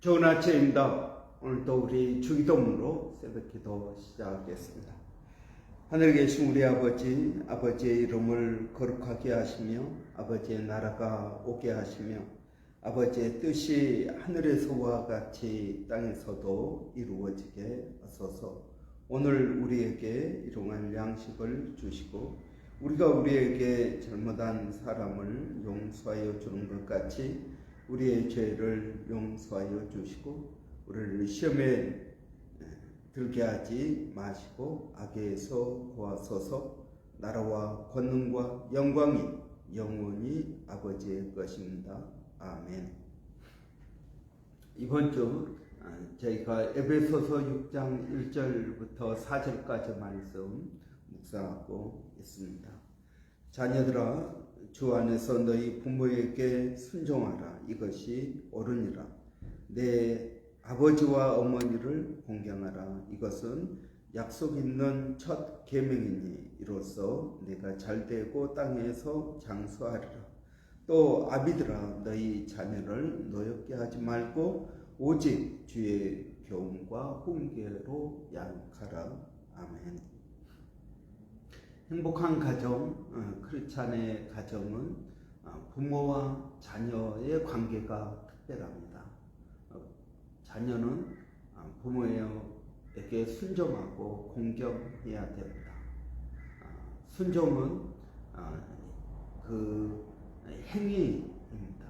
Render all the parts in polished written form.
좋은 아침입니다. 오늘도 우리 주기도문으로 새벽기도 시작하겠습니다. 하늘에 계신 우리 아버지, 아버지의 이름을 거룩하게 하시며 아버지의 나라가 오게 하시며 아버지의 뜻이 하늘에서와 같이 땅에서도 이루어지게 하소서. 오늘 우리에게 일용할 양식을 주시고 우리가 우리에게 잘못한 사람을 용서하여 주는 것 같이 우리의 죄를 용서하여 주시고 우리를 시험에 들게 하지 마시고 악에서 구하소서. 나라와 권능과 영광이 영원히 아버지의 것입니다. 아멘. 이번 주 저희가 에베소서 6장 1절부터 4절까지 말씀 묵상하고 있습니다. 자녀들아, 주 안에서 너희 부모에게 순종하라. 이것이 옳으니라. 내 아버지와 어머니를 공경하라. 이것은 약속 있는 첫 계명이니 이로써 내가 잘되고 땅에서 장수하리라. 또 아비들아, 너희 자녀를 노엽게 하지 말고 오직 주의 교훈과 훈계로 양육하라. 아멘. 행복한 가정, 크리스찬의 가정은 부모와 자녀의 관계가 특별합니다. 자녀는 부모에게 순종하고 공경해야 됩니다. 순종은 그 행위입니다.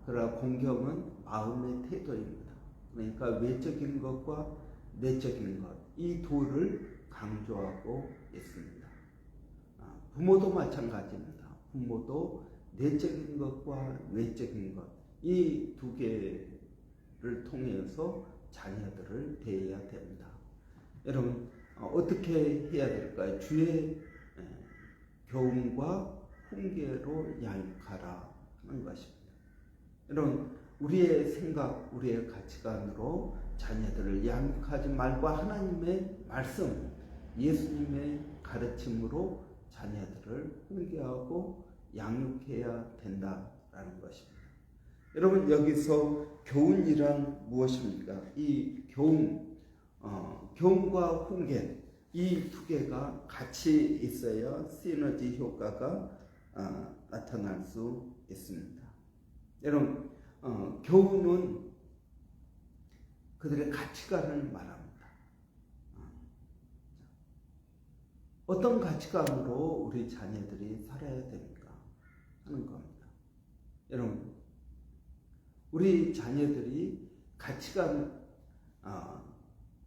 그러나 공경은 마음의 태도입니다. 그러니까 외적인 것과 내적인 것, 이 둘을 강조하고 있습니다. 부모도 마찬가지입니다. 부모도 내적인 것과 외적인 것, 이 두 개를 통해서 자녀들을 대해야 됩니다. 여러분, 어떻게 해야 될까요? 주의 교훈과 훈계로 양육하라 하는 것입니다. 여러분, 우리의 생각, 우리의 가치관으로 자녀들을 양육하지 말고 하나님의 말씀, 예수님의 가르침으로 자녀들을 훈계하고 양육해야 된다라는 것입니다. 여러분, 여기서 교훈이란 무엇입니까? 이 교훈과 훈계, 이 두 개가 같이 있어야 시너지 효과가 나타날 수 있습니다. 여러분, 교훈은 그들의 가치관을 말합니다. 어떤 가치관으로 우리 자녀들이 살아야 됩니까? 하는 겁니다. 여러분, 우리 자녀들이 가치관,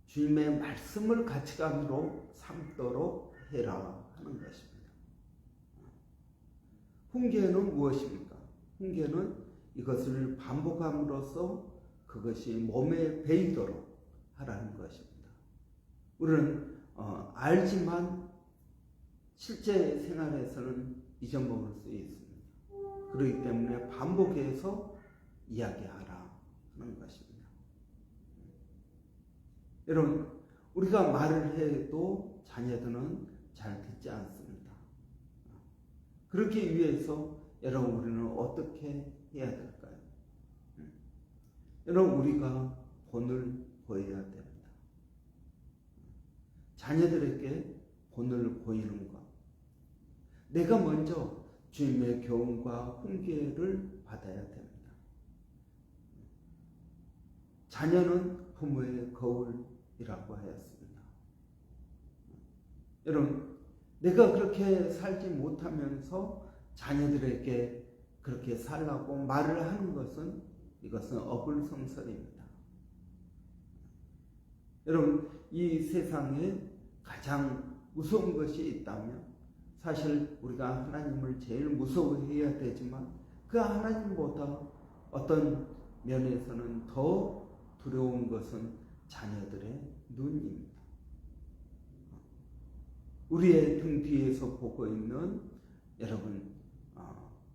주님의 말씀을 가치관으로 삼도록 해라 하는 것입니다. 훈계는 무엇입니까? 훈계는 이것을 반복함으로써 그것이 몸에 배이도록 하라는 것입니다. 우리는 알지만 실제 생활에서는 잊어먹을 수 있습니다. 그렇기 때문에 반복해서 이야기하라 하는 것입니다. 여러분, 우리가 말을 해도 자녀들은 잘 듣지 않습니다. 그렇기 위해서 여러분, 우리는 어떻게 해야 될까요? 여러분, 우리가 본을 보여야 됩니다. 자녀들에게 본을 보이는 것. 내가 먼저 주님의 교훈과 훈계를 받아야 됩니다. 자녀는 부모의 거울이라고 하였습니다. 여러분, 내가 그렇게 살지 못하면서 자녀들에게 그렇게 살라고 말을 하는 것은 이것은 어불성설입니다. 여러분, 이 세상에 가장 무서운 것이 있다면 사실 우리가 하나님을 제일 무서워해야 되지만 그 하나님보다 어떤 면에서는 더 두려운 것은 자녀들의 눈입니다. 우리의 등 뒤에서 보고 있는 여러분,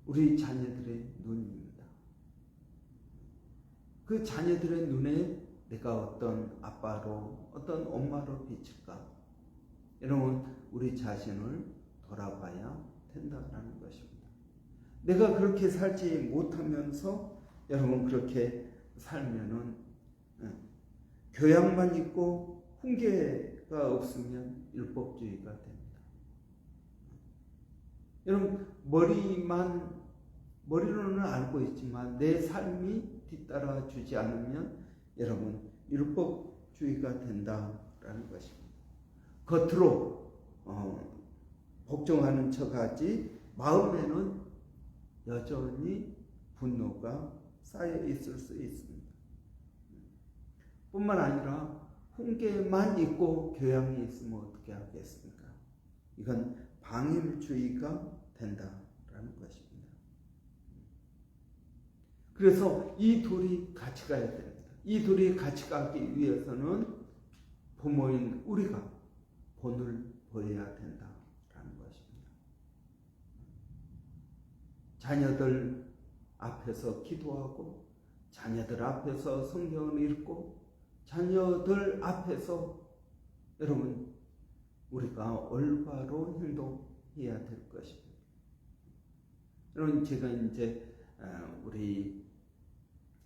우리 자녀들의 눈입니다. 그 자녀들의 눈에 내가 어떤 아빠로, 어떤 엄마로 비칠까? 여러분, 우리 자신을 돌아봐야 된다는 것입니다. 내가 그렇게 살지 못하면서 여러분 그렇게 살면은 예. 교양만 있고 훈계가 없으면 율법주의가 됩니다. 여러분, 머리로는 알고 있지만 내 삶이 뒤따라 주지 않으면 여러분 율법주의가 된다라는 것입니다. 겉으로 복종하는 척하지 마음에는 여전히 분노가 쌓여 있을 수 있습니다. 뿐만 아니라 훈계만 있고 교양이 있으면 어떻게 하겠습니까? 이건 방임주의가 된다라는 것입니다. 그래서 이 둘이 같이 가야 됩니다. 이 둘이 같이 가기 위해서는 부모인 우리가 본을 보여야 된다라는 것입니다. 자녀들 앞에서 기도하고 자녀들 앞에서 성경을 읽고 자녀들 앞에서 여러분 우리가 올바로 행동해야 될 것입니다. 여러분 제가 이제 우리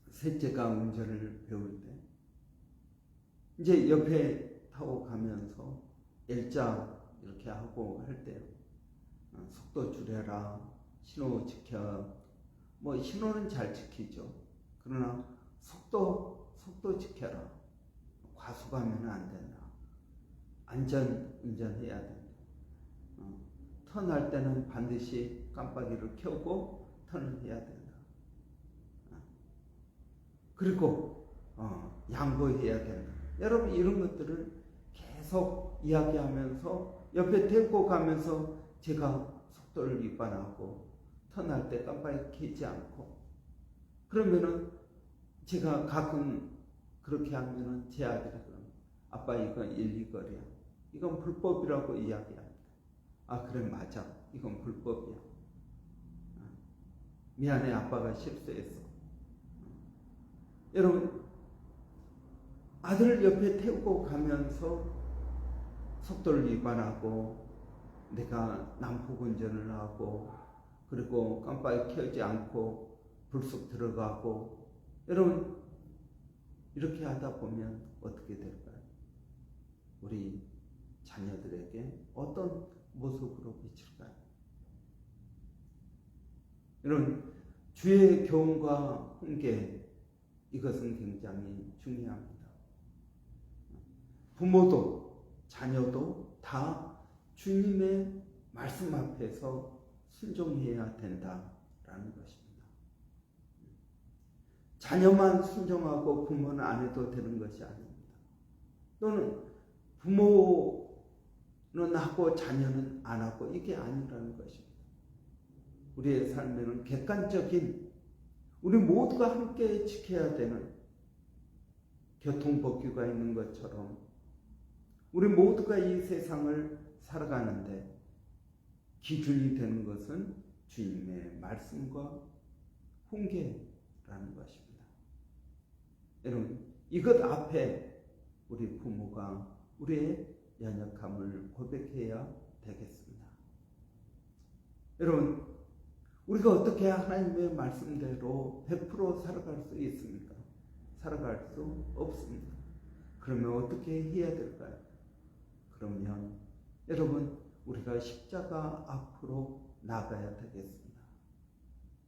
셋째가 운전을 배울 때 이제 옆에 타고 가면서 L자 이렇게 하고 할 때 속도 줄여라, 신호 지켜, 뭐 신호는 잘 지키죠. 그러나 속도 지켜라. 과속하면 안 된다. 안전 운전해야 된다. 턴할 때는 반드시 깜빡이를 켜고 턴을 해야 된다. 그리고 양보해야 된다. 여러분 이런 것들을 계속 이야기하면서 옆에 데리고 가면서 제가 속도를 위반하고 턴할 때 깜빡이 켜지 않고 그러면은 제가 가끔 그렇게 하면은 제 아들이 그럼 아빠 이건 1, 2거리야. 이건 불법이라고 이야기합니다. 아 그래 맞아. 이건 불법이야. 미안해 아빠가 실수했어. 여러분 아들을 옆에 태우고 가면서 속도를 위반하고 내가 난폭 운전을 하고 그리고 깜빡이 켜지 않고 불쑥 들어가고 여러분 이렇게 하다 보면 어떻게 될까요? 우리 자녀들에게 어떤 모습으로 비칠까요? 여러분 주의 교훈과 훈계 이것은 굉장히 중요합니다. 부모도 자녀도 다 주님의 말씀 앞에서 순종해야 된다라는 것입니다. 자녀만 순종하고 부모는 안 해도 되는 것이 아닙니다. 또는 부모는 하고 자녀는 안 하고 이게 아니라는 것입니다. 우리의 삶에는 객관적인 우리 모두가 함께 지켜야 되는 교통법규가 있는 것처럼 우리 모두가 이 세상을 살아가는데 기준이 되는 것은 주님의 말씀과 훈계라는 것입니다. 여러분 이것 앞에 우리 부모가 우리의 연약함을 고백해야 되겠습니다. 여러분 우리가 어떻게 하나님의 말씀대로 100% 살아갈 수 있습니까? 살아갈 수 없습니다. 그러면 어떻게 해야 될까요? 그러면 여러분 우리가 십자가 앞으로 나가야 되겠습니다.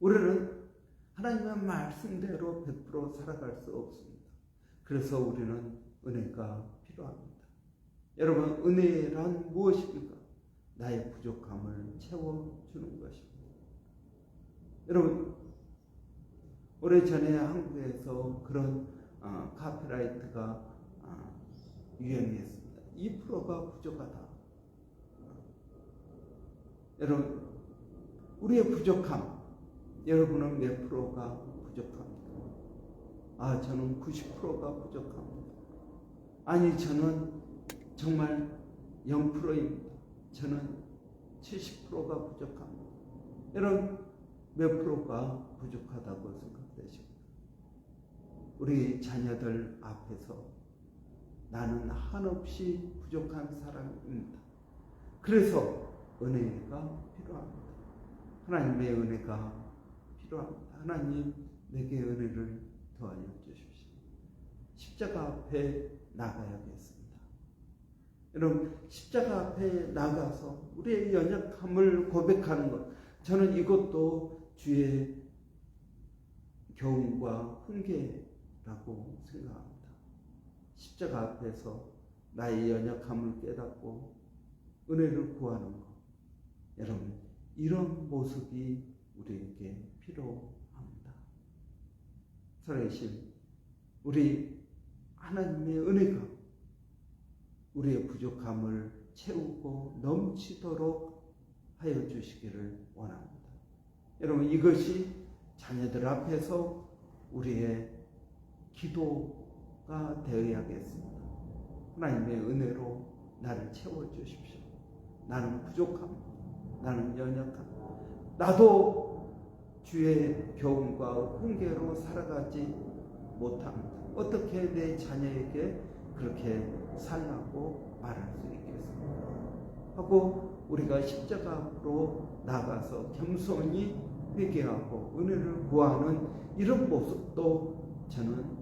우리는 하나님의 말씀대로 100% 살아갈 수 없습니다. 그래서 우리는 은혜가 필요합니다. 여러분 은혜란 무엇입니까? 나의 부족함을 채워주는 것입니다. 여러분 오래전에 한국에서 그런 카피라이트가 유행했습니다. 2%가 부족하다. 여러분 우리의 부족함 여러분은 몇 프로가 부족합니까? 아 저는 90%가 부족합니다. 아니 저는 정말 0%입니다. 저는 70%가 부족합니다. 여러분 몇 프로가 부족하다고 생각되십니까? 우리 자녀들 앞에서 나는 한없이 부족한 사람입니다. 그래서 은혜가 필요합니다. 하나님의 은혜가 필요합니다. 하나님 내게 은혜를 더하여 주십시오. 십자가 앞에 나가야겠습니다. 여러분, 십자가 앞에 나가서 우리의 연약함을 고백하는 것, 저는 이것도 주의 교훈과 훈계라고 생각합니다. 십자가 앞에서 나의 연약함을 깨닫고 은혜를 구하는 것, 여러분, 이런 모습이 우리에게 필요합니다. 살아계신 우리 하나님의 은혜가 우리의 부족함을 채우고 넘치도록 하여 주시기를 원합니다. 여러분, 이것이 자녀들 앞에서 우리의 기도가 되어야겠습니다. 하나님의 은혜로 나를 채워주십시오. 나는 부족합니다. 나는 연약합니다. 나도 주의 교훈과 훈계로 살아가지 못합니다. 어떻게 내 자녀에게 그렇게 살라고 말할 수 있겠습니까? 하고 우리가 십자가 앞으로 나가서 겸손히 회개하고 은혜를 구하는 이런 모습도 저는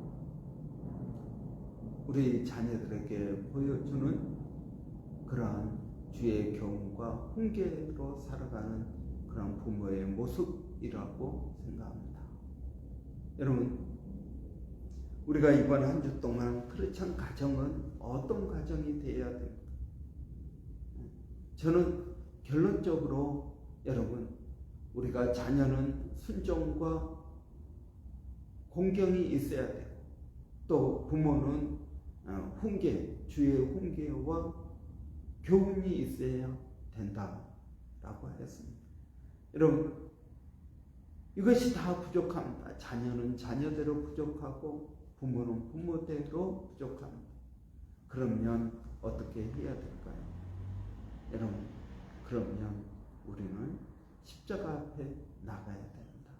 우리 자녀들에게 보여주는 그러한 주의 교훈과 훈계로 살아가는 그런 부모의 모습이라고 생각합니다. 여러분, 우리가 이번 한 주 동안 크리스찬 가정은 어떤 가정이 되어야 됩니까? 저는 결론적으로 여러분, 우리가 자녀는 순종과 공경이 있어야 돼요. 또 부모는 훈계, 주의 훈계와 교훈이 있어야 된다라고 했습니다. 여러분, 이것이 다 부족합니다. 자녀는 자녀대로 부족하고 부모는 부모대로 부족합니다. 그러면 어떻게 해야 될까요? 여러분, 그러면 우리는 십자가 앞에 나가야 됩니다.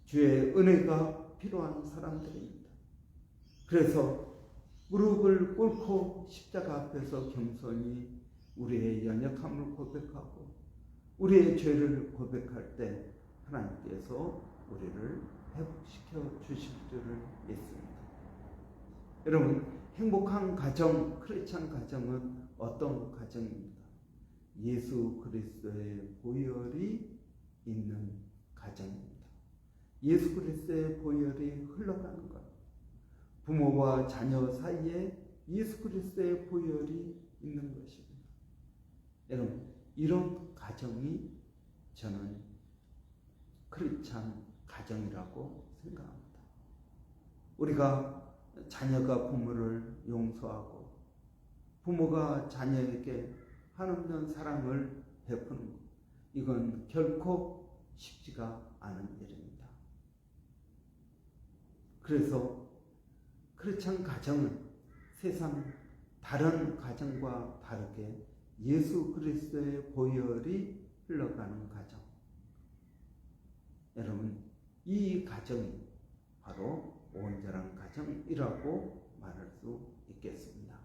주의 은혜가 필요한 사람들입니다. 그래서 무릎을 꿇고 십자가 앞에서 겸손히 우리의 연약함을 고백하고 우리의 죄를 고백할 때 하나님께서 우리를 회복시켜 주실 줄을 믿습니다. 여러분, 행복한 가정, 크리스찬 가정은 어떤 가정입니까? 예수 그리스도의 보혈이 있는 가정입니다. 예수 그리스도의 보혈이 흘러가는 것. 부모와 자녀 사이에 예수 그리스도의 보혈이 있는 것입니다. 여러분, 이런 가정이 저는 크리스찬 가정이라고 생각합니다. 우리가 자녀가 부모를 용서하고 부모가 자녀에게 한없는 사랑을 베푸는 것, 이건 결코 쉽지가 않은 일입니다. 그래서 크리스찬 가정은 세상 다른 가정과 다르게 예수 그리스도의 보혈이 흘러가는 가정. 여러분, 이 가정이 바로 온전한 가정이라고 말할 수 있겠습니다.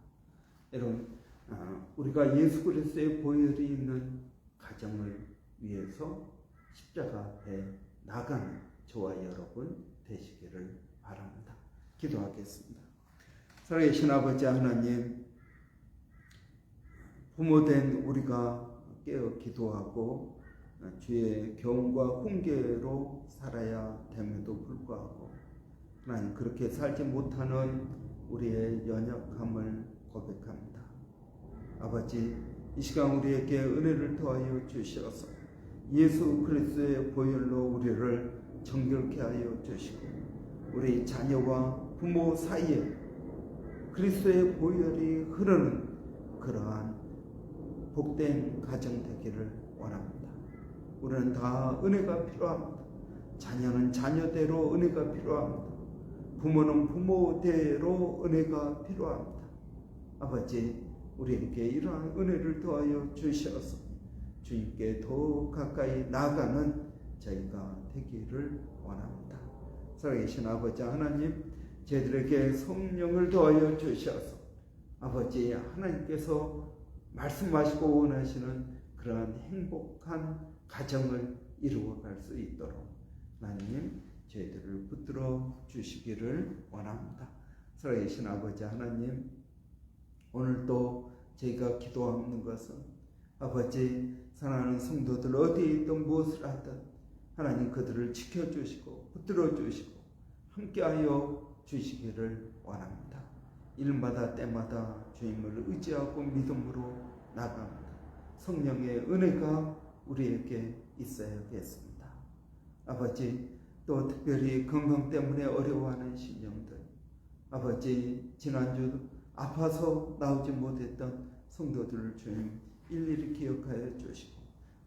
여러분, 우리가 예수 그리스도의 보혈이 있는 가정을 위해서 십자가 앞에 나가는 저와 여러분 되시기를 바랍니다. 기도하겠습니다. 살아계신 아버지 하나님, 부모된 우리가 깨어 기도하고 주의 교훈과 훈계로 살아야 됨에도 불구하고 하나님, 그렇게 살지 못하는 우리의 연약함을 고백합니다. 아버지, 이 시간 우리에게 은혜를 더하여 주시어서 예수 그리스도의 보혈로 우리를 정결케 하여 주시고 우리 자녀와 부모 사이에 그리스도의 보혈이 흐르는 그러한 복된 가정 되기를 원합니다. 우리는 다 은혜가 필요합니다. 자녀는 자녀대로 은혜가 필요합니다. 부모는 부모대로 은혜가 필요합니다. 아버지, 우리에게 이러한 은혜를 더하여 주셔서 주님께 더 가까이 나가는 저희가 되기를 원합니다. 살아계신 아버지 하나님, 저희들에게 성령을 더하여 주셔서 아버지 하나님께서 말씀하시고 원하시는 그러한 행복한 가정을 이루어갈 수 있도록 하나님 저희들을 붙들어 주시기를 원합니다. 살아계신 아버지 하나님, 오늘도 저희가 기도하는 것은 아버지 사랑하는 성도들 어디에 있든 무엇을 하든 하나님 그들을 지켜주시고 붙들어 주시고 함께하여 주시기를 원합니다. 일마다 때마다 주님을 의지하고 믿음으로 나갑니다. 성령의 은혜가 우리에게 있어야겠습니다. 아버지, 또 특별히 건강 때문에 어려워하는 심령들, 아버지 지난주 아파서 나오지 못했던 성도들을 주님 일일이 기억하여 주시고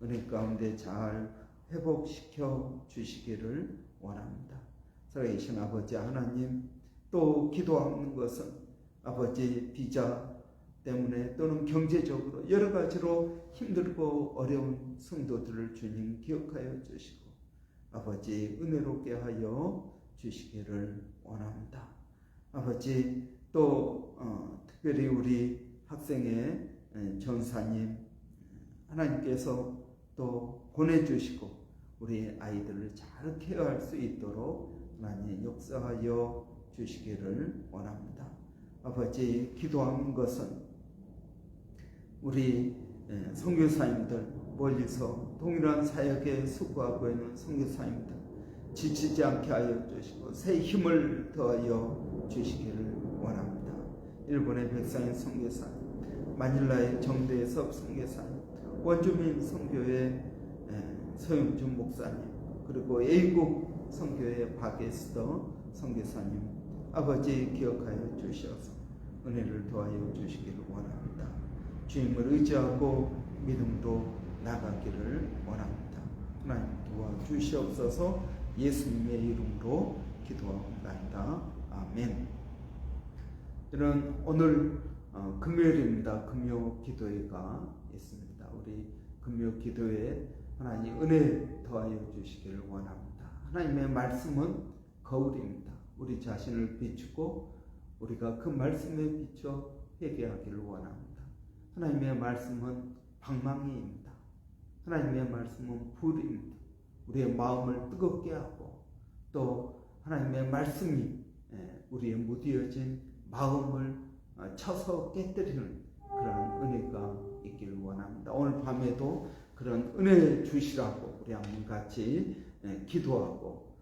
은혜 가운데 잘 회복시켜 주시기를 원합니다. 살아계신 아버지 하나님, 또 기도하는 것은 아버지 비자 때문에 또는 경제적으로 여러 가지로 힘들고 어려운 성도들을 주님 기억하여 주시고 아버지 은혜롭게 하여 주시기를 원합니다. 아버지 또 특별히 우리 학생의 전사님 하나님께서 또 보내주시고 우리 아이들을 잘 케어할 수 있도록 하나님 역사하여 주시기를 원합니다. 아버지 기도하는 것은 우리 선교사님들 멀리서 동일한 사역에 수고하고 있는 선교사님들 지치지 않게 하여 주시고 새 힘을 더하여 주시기를 원합니다. 일본의 백상인 선교사님, 마닐라의 정대섭 선교사님, 원주민 선교회 서영준 목사님, 그리고 A국 선교회 박에스더 선교사님 아버지 기억하여 주셔서 은혜를 더하여 주시기를 원합니다. 주님을 의지하고 믿음도 나가기를 원합니다. 하나님 도와주시옵소서. 예수님의 이름으로 기도하옵나이다. 아멘. 저는 오늘 금요일입니다. 금요 기도회가 있습니다. 우리 금요 기도회에 하나님 은혜 더하여 주시기를 원합니다. 하나님의 말씀은 거울입니다. 우리 자신을 비추고 우리가 그 말씀에 비춰 회개하기를 원합니다. 하나님의 말씀은 방망이입니다. 하나님의 말씀은 불입니다. 우리의 마음을 뜨겁게 하고 또 하나님의 말씀이 우리의 무뎌진 마음을 쳐서 깨뜨리는 그런 은혜가 있기를 원합니다. 오늘 밤에도 그런 은혜 주시라고 우리 한번 같이 기도하고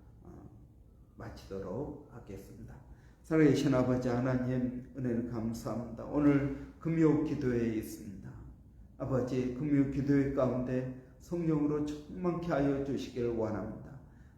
마치도록 하겠습니다. 살아계신 아버지 하나님 은혜를 감사합니다. 오늘 금요 기도회에 있습니다. 아버지 금요 기도회 가운데 성령으로 충만케 하여 주시기를 원합니다.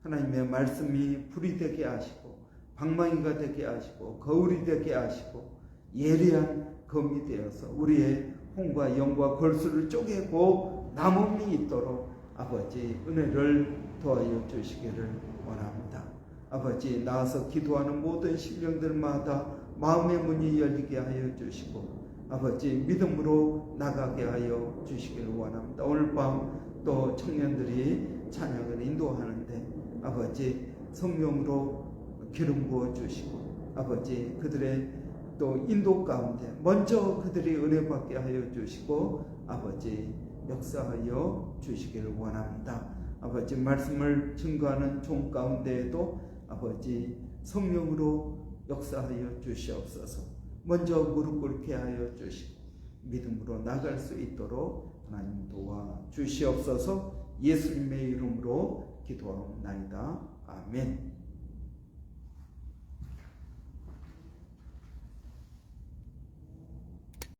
하나님의 말씀이 불이 되게 하시고 방망이가 되게 하시고 거울이 되게 하시고 예리한 검이 되어서 우리의 혼과 영과 골수를 쪼개고 남음이 있도록 아버지 은혜를 더하여 주시기를 원합니다. 아버지 나와서 기도하는 모든 심령들마다 마음의 문이 열리게 하여 주시고 아버지 믿음으로 나가게 하여 주시기를 원합니다. 오늘 밤 또 청년들이 찬양을 인도하는데 아버지 성령으로 기름 부어 주시고 아버지 그들의 또 인도 가운데 먼저 그들이 은혜 받게 하여 주시고 아버지 역사하여 주시기를 원합니다. 아버지 말씀을 증거하는 종 가운데에도 아버지 성령으로 역사하여 주시옵소서. 먼저 무릎 꿇게 하여 주시고 믿음으로 나갈 수 있도록 하나님 도와 주시옵소서. 예수님의 이름으로 기도하옵나이다. 아멘.